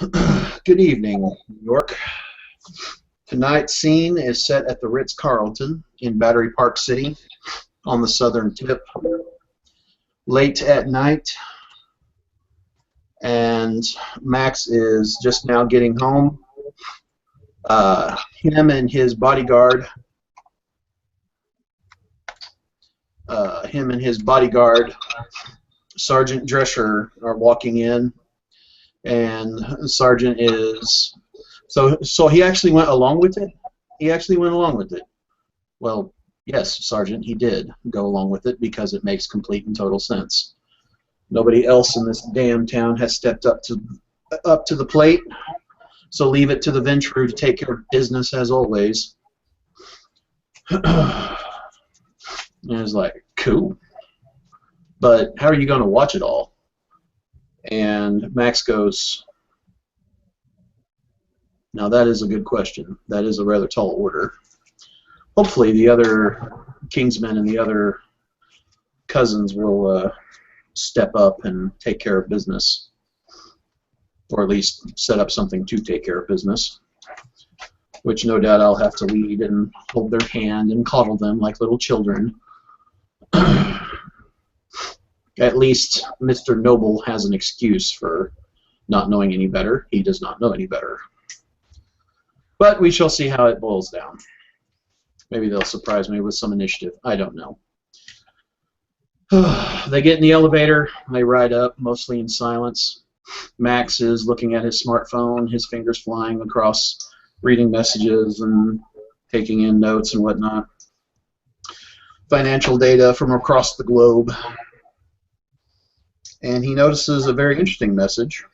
Good evening, New York. Tonight's scene is set at the Ritz-Carlton in Battery Park City on the southern tip. Late at night, and Max is just now getting home. Him and his bodyguard, Sergeant Drescher, are walking in, and Sergeant is so he actually went along with it. He actually went along with it. Well, yes, Sergeant, he did go along with it because it makes complete and total sense. Nobody else in this damn town has stepped up to the plate, so leave it to the Ventrue to take care of business as always. And it's like, cool. But how are you going to watch it all? And Max goes, now that is a good question. That is a rather tall order. Hopefully the other Kingsmen and the other cousins will step up and take care of business, or at least set up something to take care of business, which no doubt I'll have to lead and hold their hand and coddle them like little children. At least Mr. Noble has an excuse for not knowing any better. He does not know any better. But we shall see how it boils down. Maybe they'll surprise me with some initiative. I don't know. They get in the elevator. They ride up, mostly in silence. Max is looking at his smartphone, his fingers flying across, reading messages and taking in notes and whatnot. Financial data from across the globe. And he notices a very interesting message.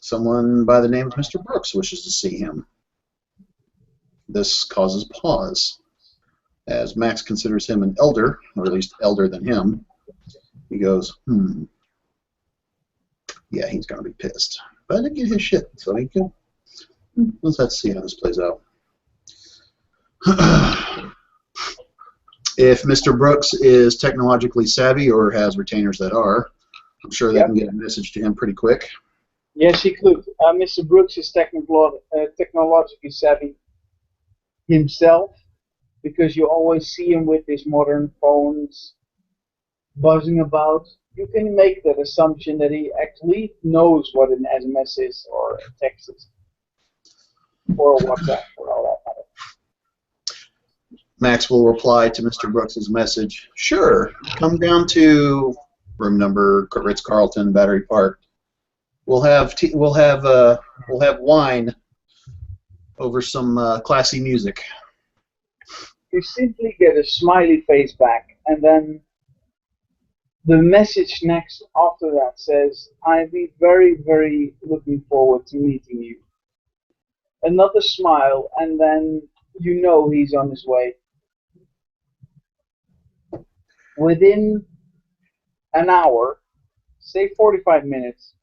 Someone by the name of Mr. Brooks wishes to see him. This causes pause, as Max considers him an elder, or at least elder than him. He goes, yeah, he's going to be pissed. But I didn't get his shit, so he can. Let's have to see how this plays out. If Mr. Brooks is technologically savvy or has retainers that are, I'm sure they can get a message to him pretty quick. Yes, he could. Mr. Brooks is technologically savvy himself, because you always see him with his modern phones buzzing about. You can make that assumption that he actually knows what an SMS is, or a text is, or a WhatsApp, or all that matter. Max will reply to Mr. Brooks's message. Sure, come down to room number Ritz-Carlton, Battery Park. We'll have wine over some classy music. You simply get a smiley face back, and then the message next after that says, "I'll be very, very looking forward to meeting you." Another smile, and then you know he's on his way. Within an hour, say 45 minutes,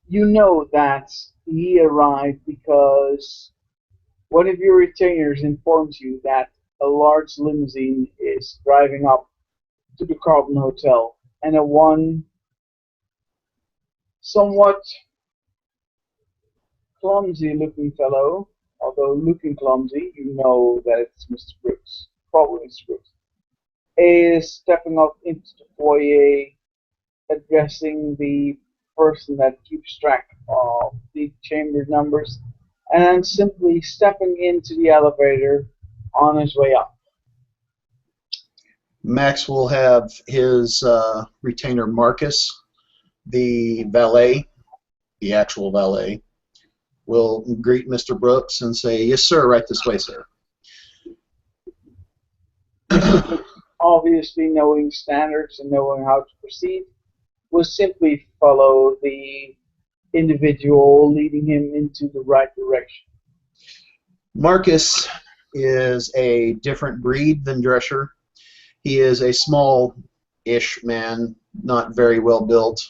you know that he arrived because one of your retainers informs you that a large limousine is driving up to the Carlton Hotel, and a one somewhat clumsy-looking fellow, although looking clumsy, you know that it's Mr. Brooks, probably Mr. Brooks, is stepping up into the foyer, addressing the person that keeps track of the chamber numbers, and simply stepping into the elevator on his way up. Max will have his retainer Marcus, the valet, the actual valet, will greet Mr. Brooks and say, yes, sir, right this way, sir. Obviously knowing standards and knowing how to proceed, will simply follow the individual leading him into the right direction. Marcus is a different breed than Drescher. He is a small-ish man, not very well built.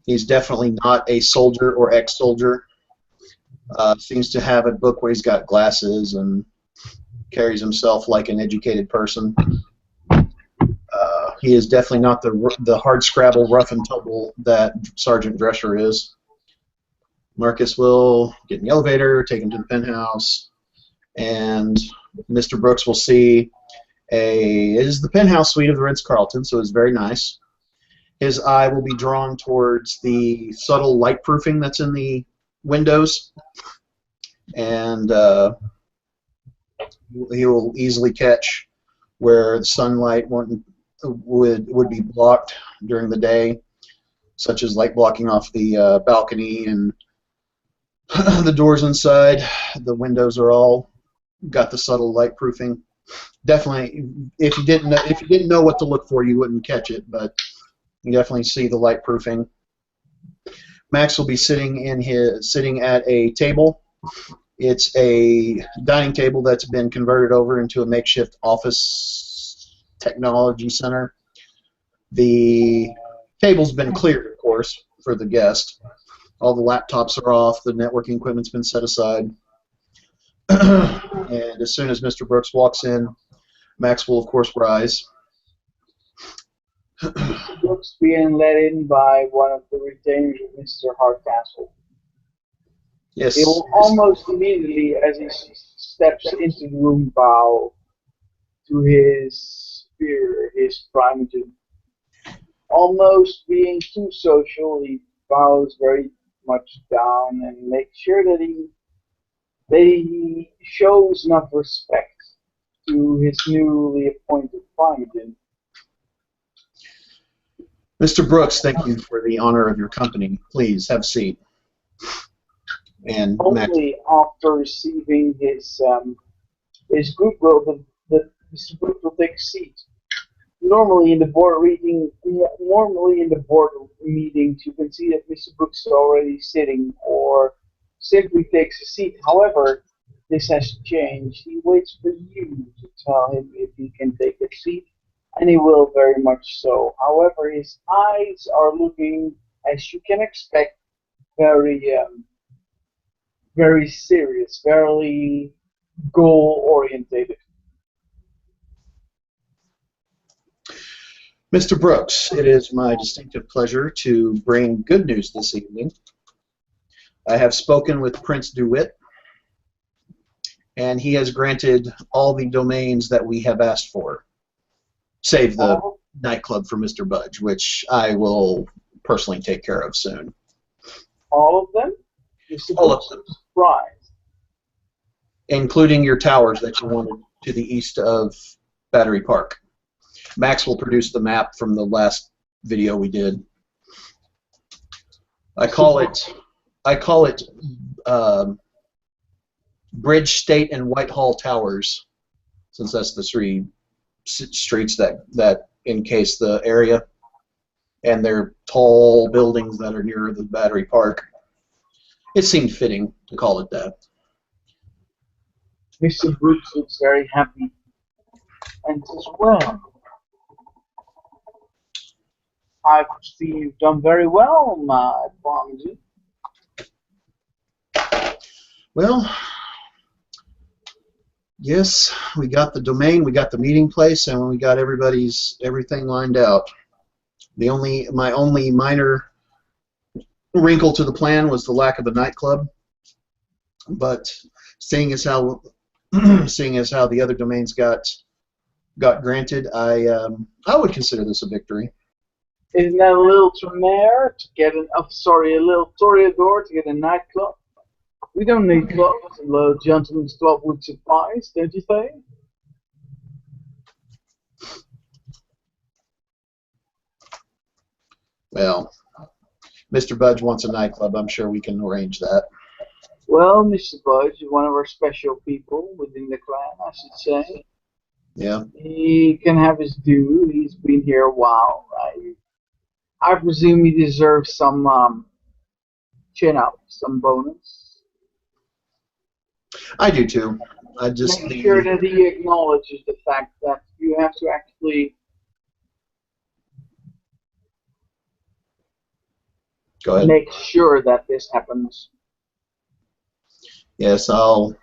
He's definitely not a soldier or ex-soldier. Seems to have a book where he's got glasses and carries himself like an educated person. He is definitely not the hard scrabble, rough and tumble that Sergeant Drescher is. Marcus will get in the elevator, take him to the penthouse, and Mr. Brooks will see it is the penthouse suite of the Ritz-Carlton, so it's very nice. His eye will be drawn towards the subtle light proofing that's in the windows, and he will easily catch where the sunlight would be blocked during the day, such as light blocking off the balcony and the doors inside. The windows are all got the subtle light proofing. Definitely, if you didn't know what to look for, you wouldn't catch it, but you definitely see the light proofing. Max will be sitting at a table. It's a dining table that's been converted over into a makeshift office technology center. The table's been cleared, of course, for the guest. All the laptops are off. The networking equipment's been set aside. And as soon as Mr. Brooks walks in, Max will, of course, rise. Brooks being let in by one of the retainers of Mr. Hardcastle. Yes. He will almost immediately, as he steps into the room, bow to his superior, his primogen. Almost being too social, he bows very much down and makes sure that he shows enough respect to his newly appointed primogen. Mr. Brooks, thank you for the honor of your company. Please have a seat. And only after receiving his group will the Mr. Brooks will take a seat. Normally in the board meetings, you can see that Mr. Brooks is already sitting or simply takes a seat. However, this has changed. He waits for you to tell him if he can take a seat, and he will very much so. However, his eyes are looking, as you can expect, very serious, very goal-orientated. Mr. Brooks, it is my distinctive pleasure to bring good news this evening. I have spoken with Prince DeWitt, and he has granted all the domains that we have asked for, save the nightclub for Mr. Budge, which I will personally take care of soon. All of them? All of them. Surprised. Including your towers that you wanted to the east of Battery Park. Max will produce the map from the last video we did. I call it Bridge, State, and Whitehall Towers, since that's the three streets that encase the area, and they're tall buildings that are near the Battery Park. It seemed fitting to call it that. Mr. Brooks looks very happy and says, well, I see you've done very well, my prodigy. Well, yes, we got the domain, we got the meeting place, and we got everything lined out. My only minor wrinkle to the plan was the lack of a nightclub, but seeing as how the other domains got granted, I would consider this a victory. Isn't that a little Tremere to get a little Toreador to get a nightclub? We don't need clubs. A little gentleman's club would suffice, don't you think? Well, Mr. Budge wants a nightclub. I'm sure we can arrange that. Well, Mr. Budge is one of our special people within the clan, I should say. Yeah. He can have his due. He's been here a while. I presume he deserves some chin-up, some bonus. I do too. I just make sure that he acknowledges the fact that you have to actually go ahead. Make sure that this happens. Yes, I'll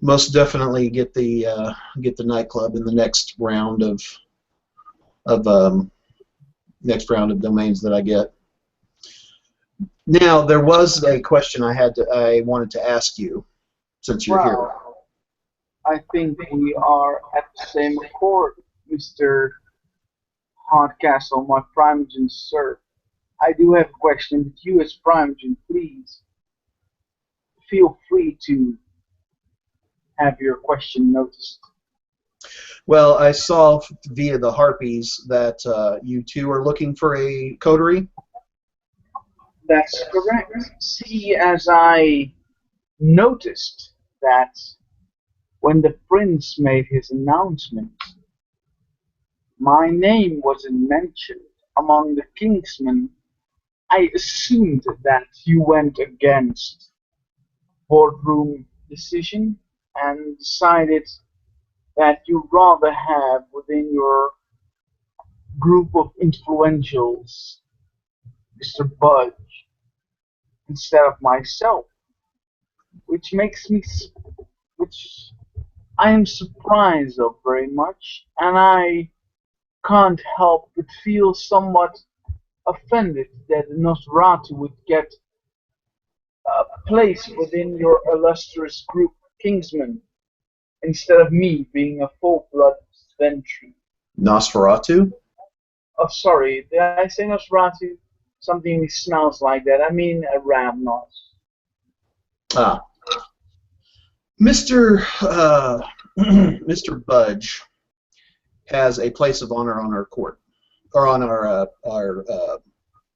most definitely get the nightclub in the next round of of next round of domains that I get. Now, there was a question I wanted to ask you since you're here. Well, I think we are at the same accord, Mr. Hardcastle, my Primogen sir. I do have a question, but you as Primogen, please feel free to have your question noticed. Well, I saw via the Harpies that you two are looking for a coterie. That's correct. See, as I noticed that when the prince made his announcement, my name wasn't mentioned among the kingsmen. I assumed that you went against boardroom decision and decided that you'd rather have within your group of influentials Mr. Budge instead of myself, which makes me, which I am surprised of very much, and I can't help but feel somewhat offended that Nosferatu would get a place within your illustrious group, Kingsmen, instead of me being a full-blood Ventru. Nosferatu? Oh, sorry, did I say Nosferatu? Something smells like that. I mean a Ravnos. Ah. Mr. Mr. Budge has a place of honor on our court, or on our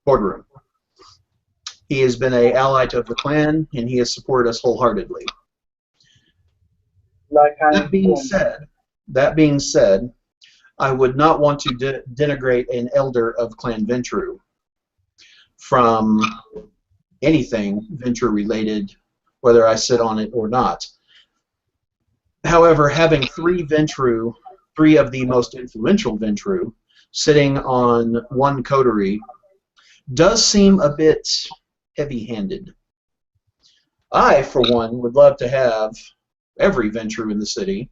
boardroom. He has been an ally of the clan, and he has supported us wholeheartedly. Like That being said, I would not want to denigrate an elder of Clan Ventru from anything Ventru related, whether I sit on it or not. However, having three of the most influential Ventru, sitting on one coterie does seem a bit heavy-handed. I, for one, would love to have every Ventru in the city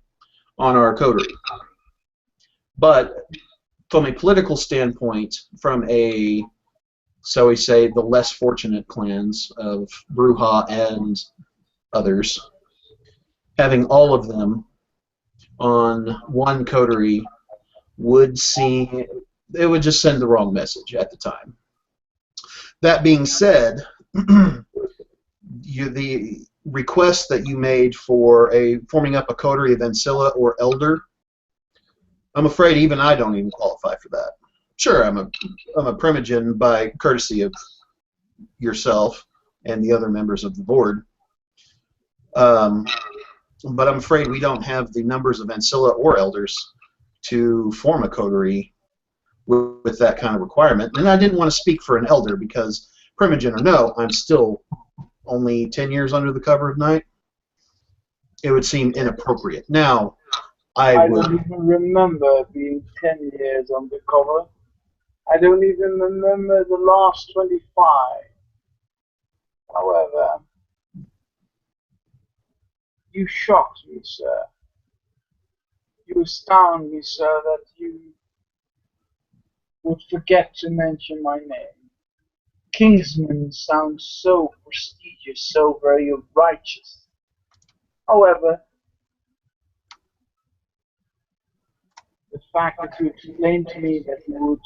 on our coterie. But from a political standpoint, from a, so we say, the less fortunate clans of Brujah and others, having all of them on one coterie would seem, it would just send the wrong message at the time. That being said, the request that you made for forming up a coterie of Ancilla or Elder, I'm afraid even I don't even qualify for that. Sure, I'm a Primogen by courtesy of yourself and the other members of the board. But I'm afraid we don't have the numbers of Ancilla or Elders to form a coterie with that kind of requirement. And I didn't want to speak for an Elder because, Primogen or no, I'm still only 10 years under the cover of night. It would seem inappropriate. Now, I would... don't even remember being 10 years undercover. I don't even remember the last 25. However, you shocked me, sir. You astound me, sir, that you would forget to mention my name. Kingsman sounds so prestigious, so very righteous. However, the fact that you explained to me that you would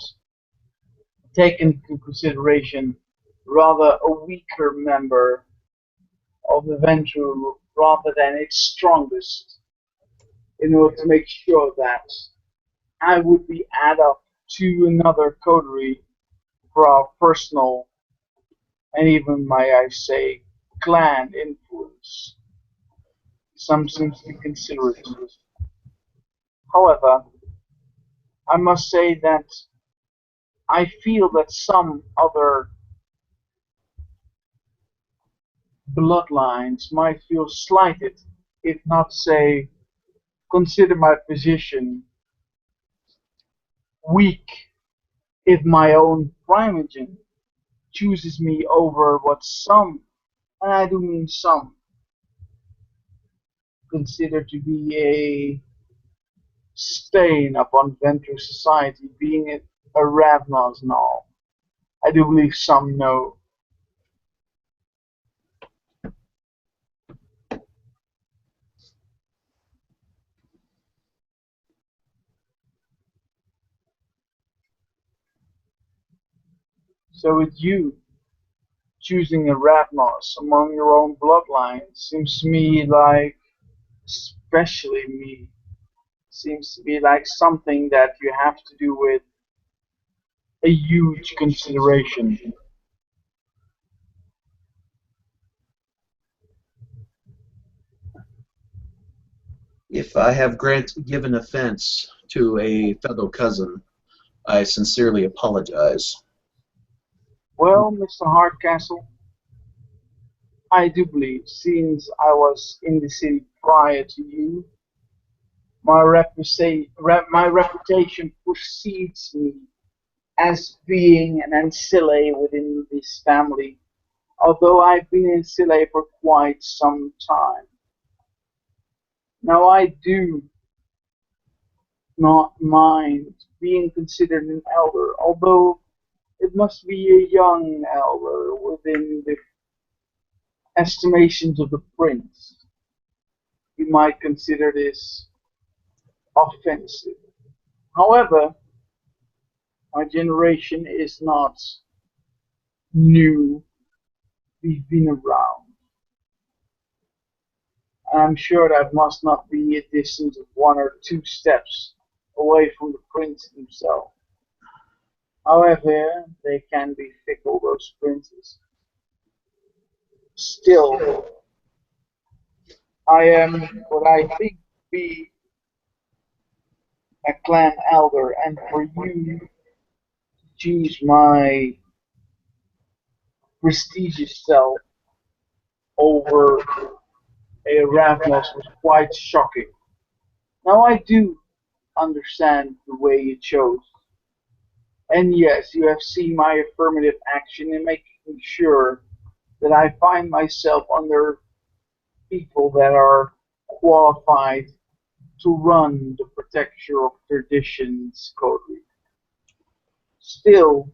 take into consideration rather a weaker member of the Ventru rather than its strongest, in order to make sure that I would be added up to another coterie for our personal and even, may I say, clan influence. Some seems to consider it. However, I must say that I feel that some other bloodlines might feel slighted, if not say, consider my position weak, if my own Primogen chooses me over what some, and I do mean some, consider to be a stain upon Ventrue society, being a Ravnos and all. I do believe some know. So with you choosing a Ravnos among your own bloodline seems to me like, especially me, seems to be like something that you have to do with a huge consideration. If I have given offense to a fellow cousin, I sincerely apologize. Well, Mr. Hardcastle, I do believe, since I was in the city prior to you, my reputation precedes me as being an ancile within this family, although I've been in Sile for quite some time. Now, I do not mind being considered an elder, although it must be a young elder within the estimations of the prince. You might consider this offensive. However, my generation is not new. We've been around. And I'm sure that must not be a distance of 1 or 2 steps away from the prince himself. However, they can be fickle, those princes. Still, I am what I think be a clan elder, and for you to choose my prestigious self over a Ravnos was quite shocking. Now I do understand the way you chose. And yes, you have seen my affirmative action in making sure that I find myself under people that are qualified to run the Protector of Traditions coterie. Still,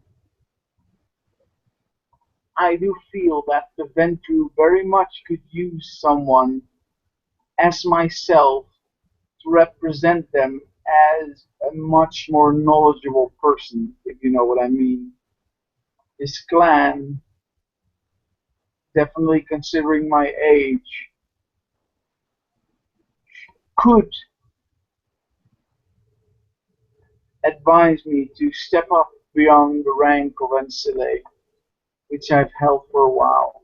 I do feel that the Ventrue very much could use someone as myself to represent them as a much more knowledgeable person, if you know what I mean. This clan, definitely considering my age, could advise me to step up beyond the rank of Ancile, which I've held for a while,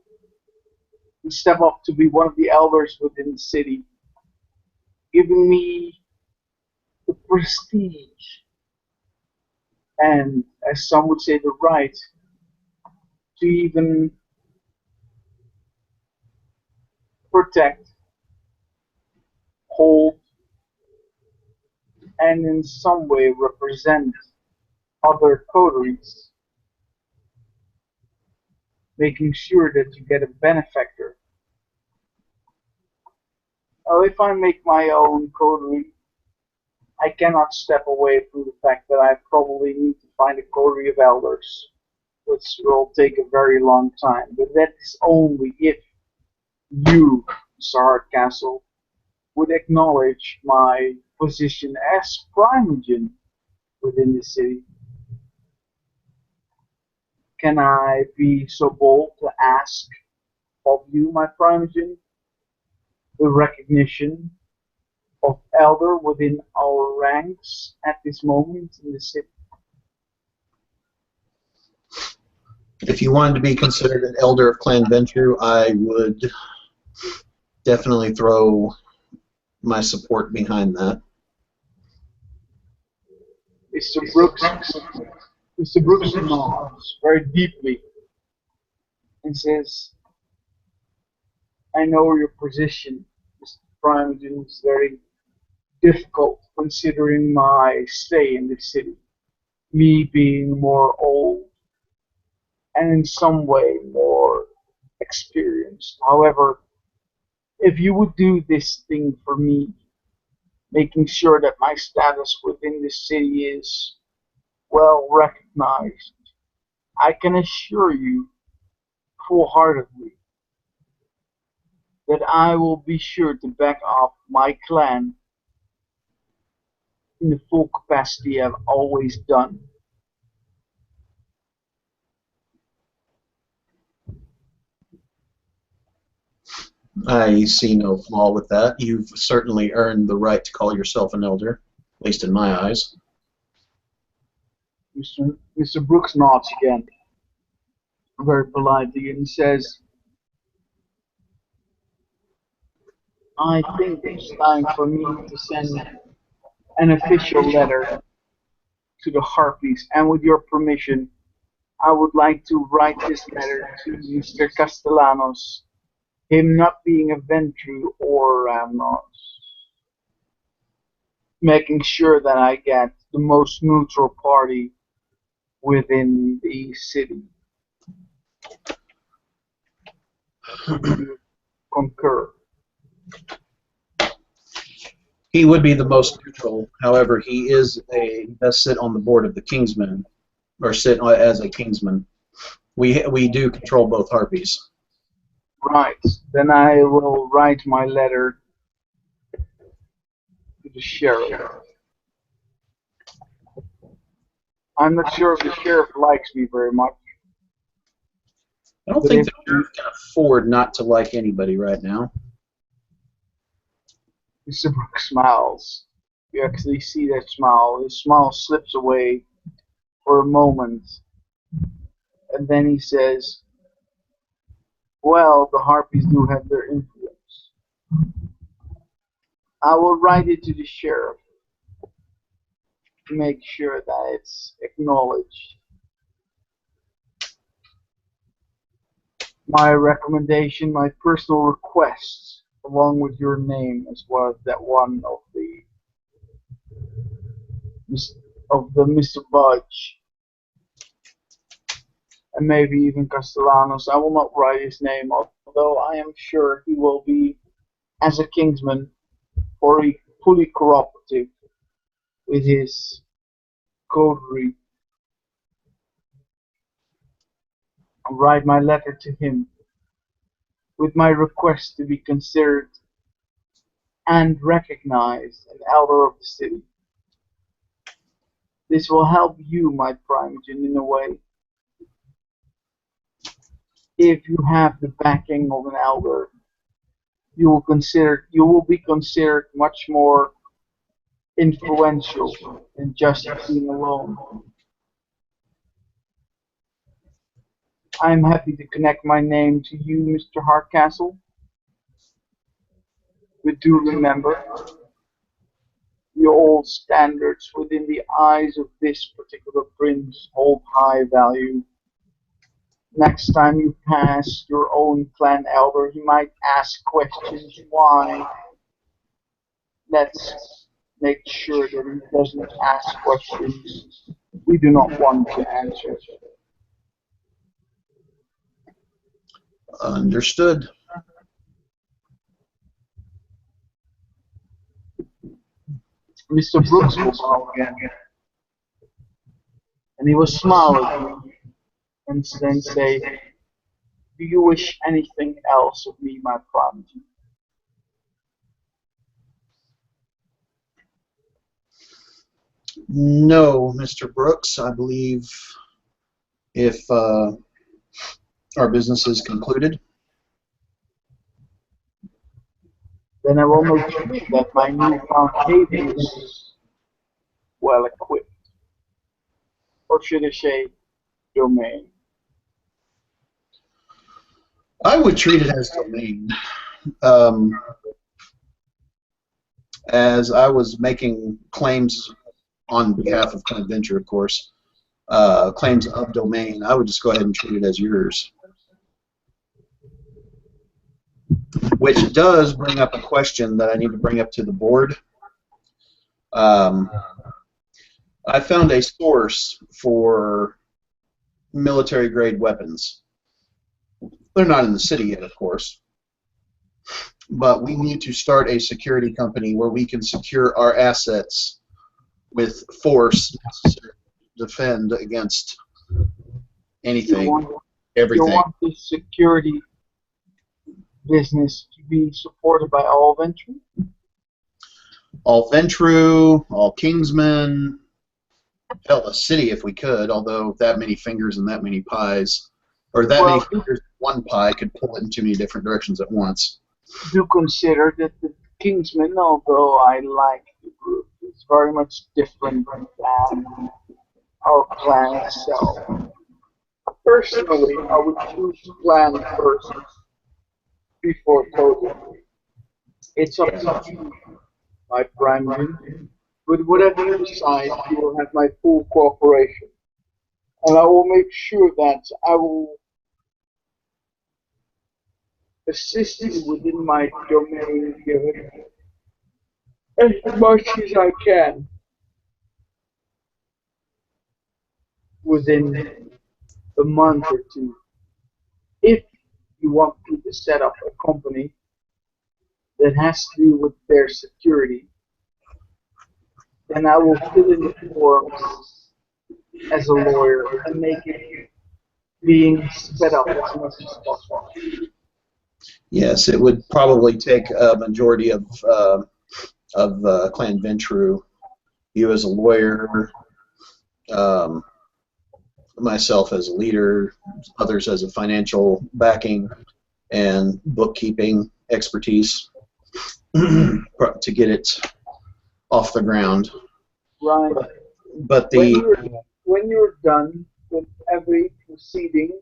and step up to be one of the elders within the city, giving me the prestige and, as some would say, the right to even protect, hold, and in some way represent other coteries, making sure that you get a benefactor. If I make my own coterie, I cannot step away from the fact that I probably need to find a coterie of elders, which will take a very long time. But that is only if you, Mr. Hardcastle, would acknowledge my position as Primogen within the city. Can I be so bold to ask of you, my Primogen, the recognition of elder within our ranks at this moment in the city? If you wanted to be considered an elder of Clan Ventrue, I would definitely throw my support behind that. Mr. Brooks nods very deeply and says, I know your position, Mr. Primogen, is very difficult considering my stay in the city, me being more old and in some way more experienced. However, if you would do this thing for me, making sure that my status within the city is well recognized. I can assure you full-heartedly that I will be sure to back up my clan in the full capacity I've always done. I see no flaw with that. You've certainly earned the right to call yourself an elder, at least in my eyes. Mr. Brooks nods again, very politely, and says, I think it's time for me to send an official letter to the Harpies, and with your permission, I would like to write this letter to Mr. Castellanos, him not being a Ventru or Ramnos, making sure that I get the most neutral party within the city. Would you concur? He would be the most neutral. However, he does sit on the board of the Kingsmen, or sit as a Kingsman. We do control both Harpies. Right. Then I will write my letter to the sheriff. I'm not sure if the sheriff likes me very much. I don't think the sheriff can afford not to like anybody right now. Mr. Brooks smiles. You actually see that smile. His smile slips away for a moment. And then he says, well, the Harpies do have their influence. I will write it to the sheriff to make sure that it's acknowledged. My recommendation, my personal request, along with your name, as well as that one of the Mr. Budge, and maybe even Castellanos. I will not write his name, although I am sure he will be, as a Kingsman, fully cooperative with his coterie. I'll write my letter to him with my request to be considered and recognized an elder of the city. This will help you, my Primogen, in a way. If you have the backing of an elder, you will be considered much more influential than just being alone. I am happy to connect my name to you, Mr. Hardcastle. But do remember, the old standards within the eyes of this particular prince hold high value. Next time you pass your own clan elder, he might ask questions why. Let's make sure that he doesn't ask questions we do not want to answer. Understood. Mr. Brooks will smile again. And he will smile at me and then say, do you wish anything else of me, my friend? No, Mr. Brooks. I believe if our business is concluded, then I will make sure that my newfound haven is well equipped. Or should I say, domain? I would treat it as domain. As I was making claims on behalf of Clan Venture, of course, claims of domain, I would just go ahead and treat it as yours. Which does bring up a question that I need to bring up to the board. I found a source for military-grade weapons. They're not in the city yet, of course. but we need to start a security company where we can secure our assets with force necessary to defend against anything, You everything. want the security business to be supported by all Ventru? All Ventru, all Kingsmen, hell, a city if we could, although that many fingers and that many pies, or that many fingers in one pie could pull it in too many different directions at once. Do consider that the Kingsmen, although I like the group, is very much different than our clan itself. Personally, I would choose clan first before total. It's up to you, my Brandon. With whatever you decide, you will have my full cooperation. And I will make sure that I will assist you within my domain here as much as I can within a month or two. If you want me to set up a company that has to do with their security, then I will fill in the forms as a lawyer and make it being sped up as much as possible. Yes, it would probably take a majority of Clan Ventru, you as a lawyer, myself as a leader, others as a financial backing and bookkeeping expertise to get it off the ground. Right. But when you're done with every proceeding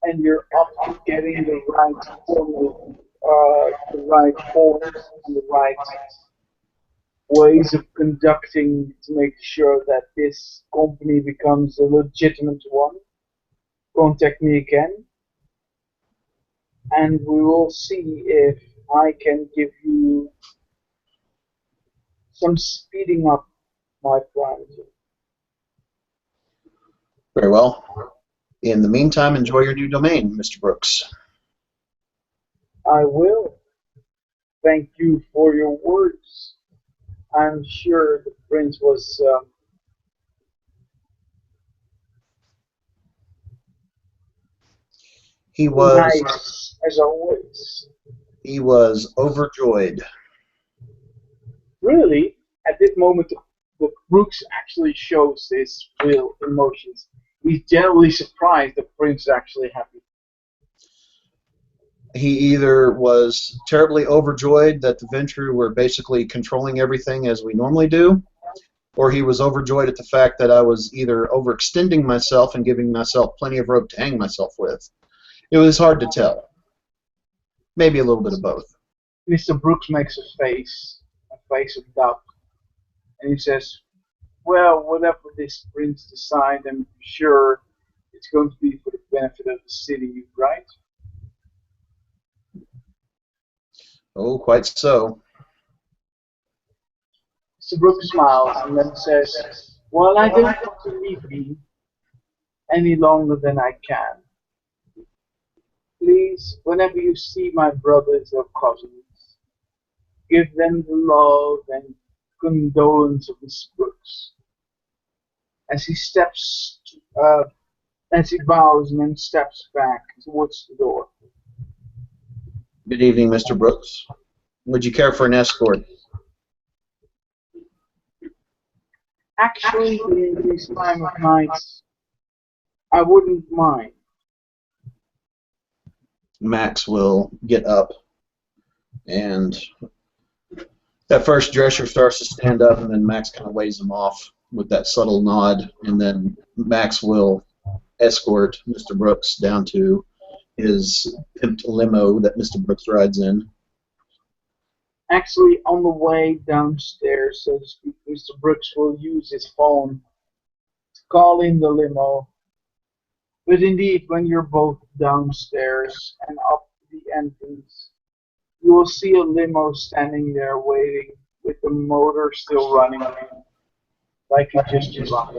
and you're up to getting the right form, the right forms and the right ways of conducting to make sure that this company becomes a legitimate one, contact me again, and we will see if I can give you some speeding up my plans. very well. In the meantime, enjoy your new domain, Mr. Brooks. I will. Thank you for your words. I'm sure the prince was He was nice as always. He was overjoyed. Really, at this moment, the Brooks actually shows his real emotions. He's generally surprised the prince is actually happy. He either was terribly overjoyed that the Ventru were basically controlling everything as we normally do, or he was overjoyed at the fact that I was either overextending myself and giving myself plenty of rope to hang myself with. It was hard to tell. Maybe a little bit of both. Mr. Brooks makes a face of doubt, and he says, well, whatever this prince decides, I'm sure it's going to be for the benefit of the city, right? Oh, quite so. Mr. Brooks smiles and then says, well, I don't want to leave me any longer than I can. Please, whenever you see my brothers or cousins, give them the love and condolence of Mr. Brooks. As he bows and then steps back towards the door. Good evening, Mr. Brooks. Would you care for an escort? Actually, during this time of night, I wouldn't mind. Max will get up, and at first Drescher starts to stand up, and then Max kind of waves him off with that subtle nod, and then Max will escort Mr. Brooks down to his pimped limo that Mr. Brooks rides in. Actually, on the way downstairs, so to speak, Mr. Brooks will use his phone to call in the limo. But indeed, when you're both downstairs and up the entrance, you will see a limo standing there waiting with the motor still running, like it just arrived.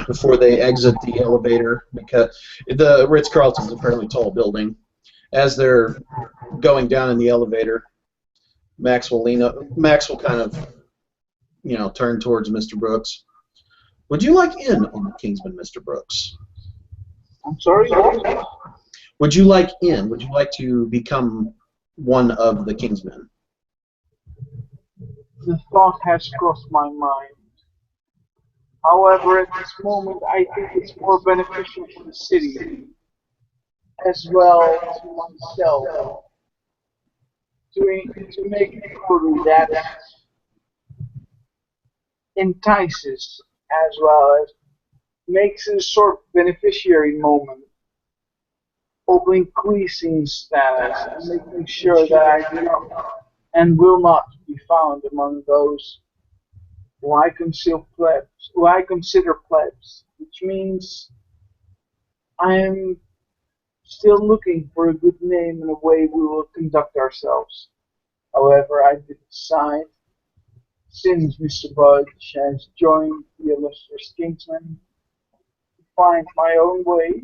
before they exit the elevator, because the Ritz-Carlton's a fairly tall building. As they're going down in the elevator, Max will lean up. Max will kind of, turn towards Mr. Brooks. Would you like in on the Kingsman, Mr. Brooks? I'm sorry? Would you like in? Would you like to become one of the Kingsmen? The thought has crossed my mind. However, at this moment, I think it's more beneficial for the city, as well as for myself, to make a crew that entices, as well as makes a sort of beneficiary moment of increasing status and making sure that I do not and will not be found among those who I consider plebs, which means I am still looking for a good name and a way we will conduct ourselves. However, I did decide, since Mr. Budge has joined the illustrious Kingsman, to find my own way,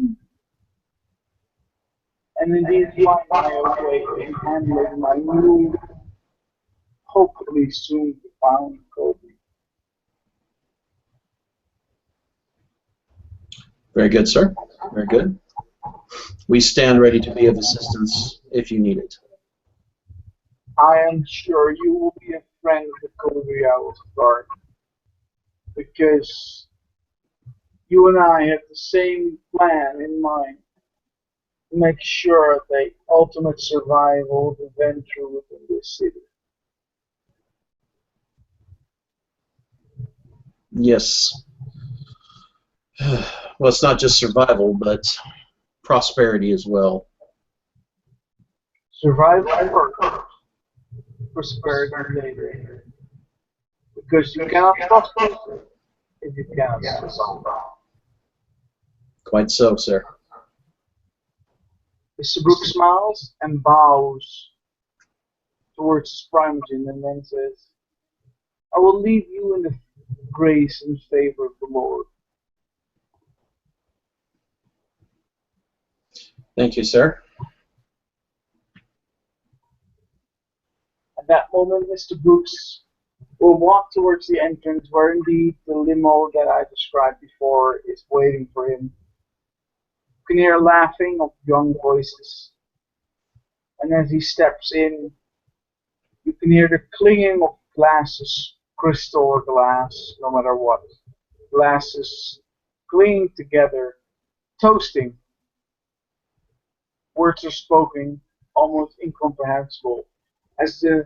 and indeed find my own way in handling my new, hopefully soon to found Kobe. Very good, sir. Very good. We stand ready to be of assistance if you need it. I am sure you will be a friend of the Kobe Owls Guard, because you and I have the same plan in mind to make sure the ultimate survival of the venture within this city. Yes. Well, it's not just survival, but prosperity as well. Survival first, prosperity later. Because you cannot prosper if you cannot survive. Quite so, sir. Mr. Brooks smiles and bows towards his primogen and then says, I will leave you in the grace and favor of the Lord. Thank you, sir. At that moment, Mr. Brooks will walk towards the entrance where indeed the limo that I described before is waiting for him. You can hear laughing of young voices. And as he steps in, you can hear the clinging of glasses, crystal or glass, no matter what. Glasses clinging together, toasting. Words are spoken, almost incomprehensible, as the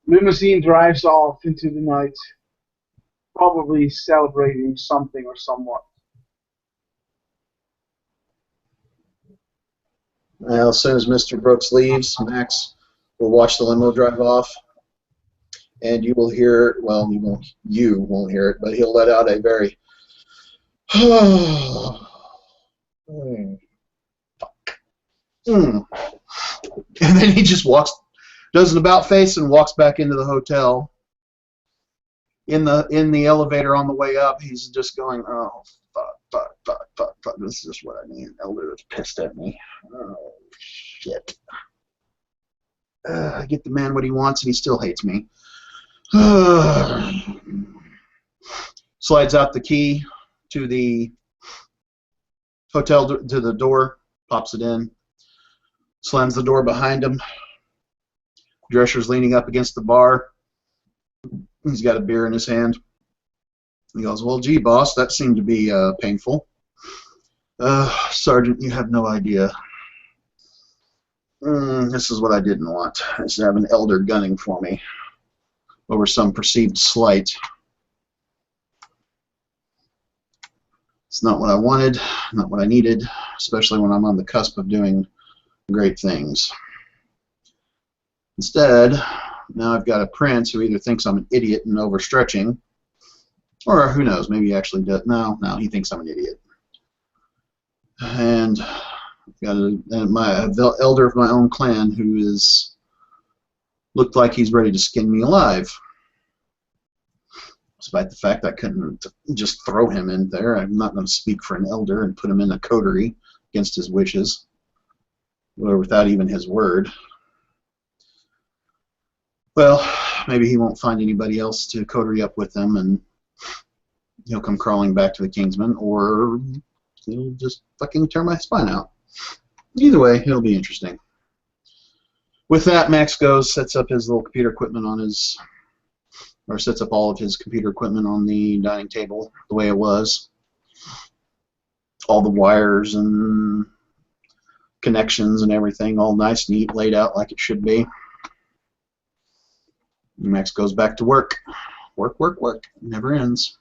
limousine drives off into the night, probably celebrating something or someone. Well, as soon as Mr. Brooks leaves, Max will watch the limo drive off, and you will hear, well, you won't hear it, but he'll let out a very and then he just does an about face and walks back into the hotel. In the elevator on the way up, he's just going, oh, fuck, this is just what I need. Elder is pissed at me. Oh, shit. I get the man what he wants, and he still hates me. Slides out the key to the hotel, to the door, pops it in, slams the door behind him. Drescher's leaning up against the bar. He's got a beer in his hand. He goes, well, gee, boss, that seemed to be painful. Sergeant, you have no idea. This is what I didn't want, is to have an elder gunning for me over some perceived slight. It's not what I wanted, not what I needed, especially when I'm on the cusp of doing great things. Instead, now I've got a prince who either thinks I'm an idiot and overstretching, or who knows, maybe he actually does. No, he thinks I'm an idiot. And I've got my elder of my own clan who looked like he's ready to skin me alive. despite the fact I couldn't just throw him in there. I'm not going to speak for an elder and put him in a coterie against his wishes, or without even his word. Well, maybe he won't find anybody else to coterie up with him, and he'll come crawling back to the Kingsmen, or he'll just fucking tear my spine out. Either way, it'll be interesting. With that, Max goes, sets up his little computer equipment on his, or sets up all of his computer equipment on the dining table the way it was. All the wires and connections and everything, all nice, neat, laid out like it should be. Max goes back to work. Work, work, work. Never ends.